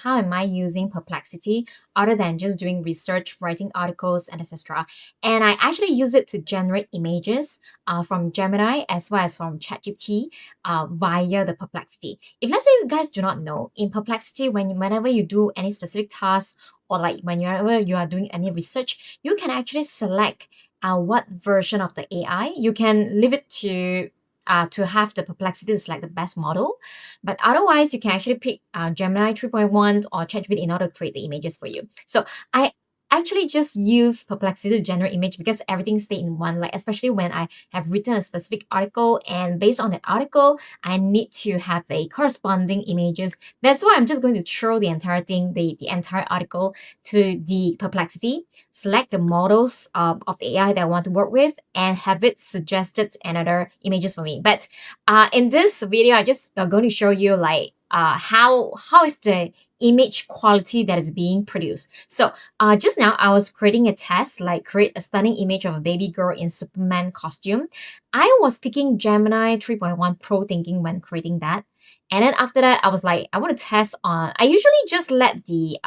how am I using Perplexity other than just doing research, writing articles, and etc. And I actually use it to generate images from Gemini as well as from ChatGPT via the Perplexity. If let's say you guys do not know, in Perplexity, whenever you do any specific task or like whenever you are doing any research, you can actually select what version of the AI. You can leave it to have the Perplexity to select the best model. But otherwise, you can actually pick Gemini 3.1 or ChatGPT in order to create the images for you. So I actually just use Perplexity to generate image because everything stays in one, like especially when I have written a specific article and based on that article, I need to have a corresponding images. That's why I'm just going to throw the entire thing, the entire article to the Perplexity, select the models of the AI that I want to work with and have it suggested another images for me. But in this video, I just going to show you like how is the image quality that is being produced. So just now I was creating a test, like create a stunning image of a baby girl in Superman costume. I was picking Gemini 3.1 Pro thinking when creating that. And then after that, I was like, I want to test on, I usually just let the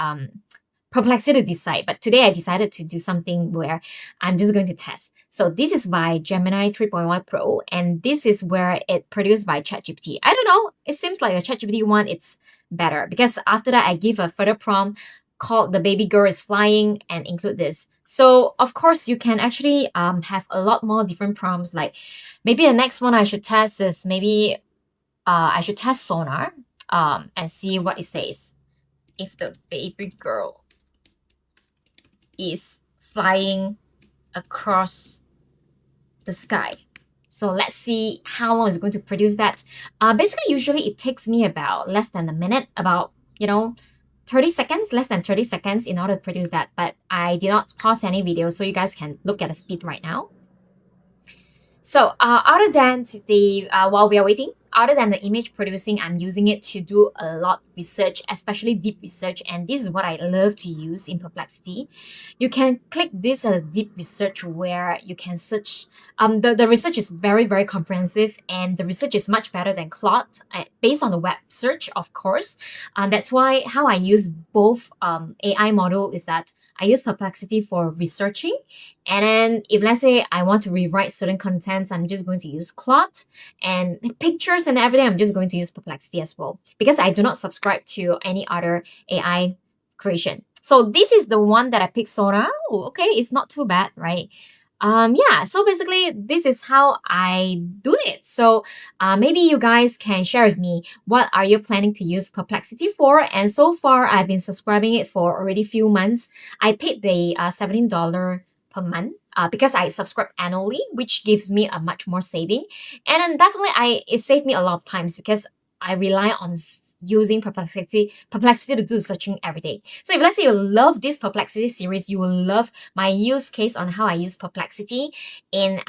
Perplexity to decide, but today I decided to do something where I'm just going to test. So this is by Gemini 3.1 Pro, and this is where it produced by ChatGPT. I don't know, it seems like the ChatGPT one, it's better because after that I give a further prompt called the baby girl is flying and include this. So of course you can actually have a lot more different prompts. Like maybe the next one I should test is maybe I should test Sonar and see what it says. If the baby girl is flying across the sky. So let's see how long it's going to produce that. Basically, usually it takes me about less than a minute, about, 30 seconds, less than 30 seconds in order to produce that. But I did not pause any video, so you guys can look at the speed right now. So other than while we are waiting, other than the image producing, I'm using it to do a lot of research, especially deep research. And this is what I love to use in Perplexity. You can click this as a deep research where you can search. The research is very, very comprehensive and the research is much better than Claude based on the web search, of course. That's why how I use both AI model is that I use Perplexity for researching. And then if let's say I want to rewrite certain contents, I'm just going to use Claude, and pictures and everything, I'm just going to use Perplexity as well because I do not subscribe to any other AI creation. So this is the one that I picked, Sonar. Oh, okay, it's not too bad, right? Yeah, so basically this is how I do it. So maybe you guys can share with me what are you planning to use Perplexity for. And so far I've been subscribing it for already few months. I paid the $17 per month because I subscribe annually, which gives me a much more saving. And then definitely it saved me a lot of times because I rely on using Perplexity to do searching every day. So if let's say you love this Perplexity series, you will love my use case on how I use Perplexity in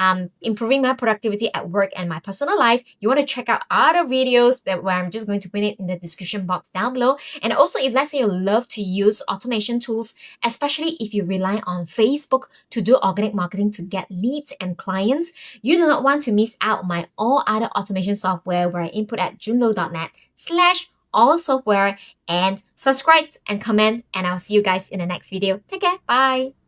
improving my productivity at work and my personal life. You want to check out other videos where I'm just going to put it in the description box down below. And also if let's say you love to use automation tools, especially if you rely on Facebook to do organic marketing to get leads and clients, you do not want to miss out my all other automation software where I input at junlo.net/all software, and subscribe and comment, and I'll see you guys in the next video. Take care. Bye.